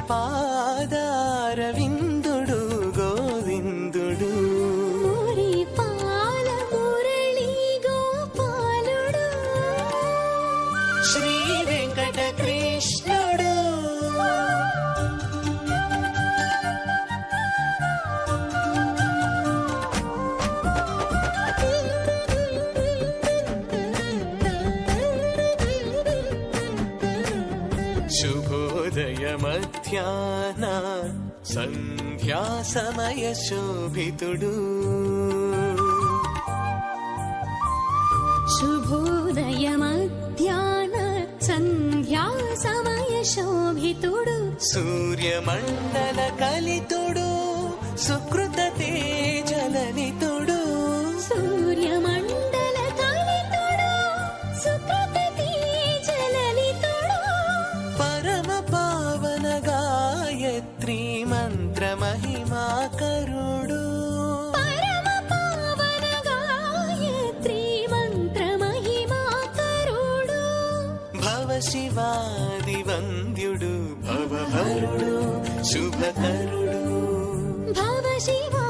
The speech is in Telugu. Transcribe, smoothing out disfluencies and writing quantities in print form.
పాదార విందుడు గోవిందుడు పాల మురళీ గోపాలుడు శ్రీ వెంకట కృష్ణుడు. శుభోదయ మధ్యాహ్న సంధ్యా సమయ శోభితుడు శుభోదయ మధ్యాహ్న సంధ్యా సమయ శోభితుడు సూర్యమండల కలితుడు సుకృత తేజలనితుడు సూర్యమండల కలితుడు సుకృత తేజలనితుడు పరమ పావన గాయత్రీ మంత్ర మహిమాకరుడు పరమ పావన గాయత్రీ మంత్ర మహిమాకరుడు భవ శివాది వంద్యుడు భవహరుడు శుభకరుడు భవ శివా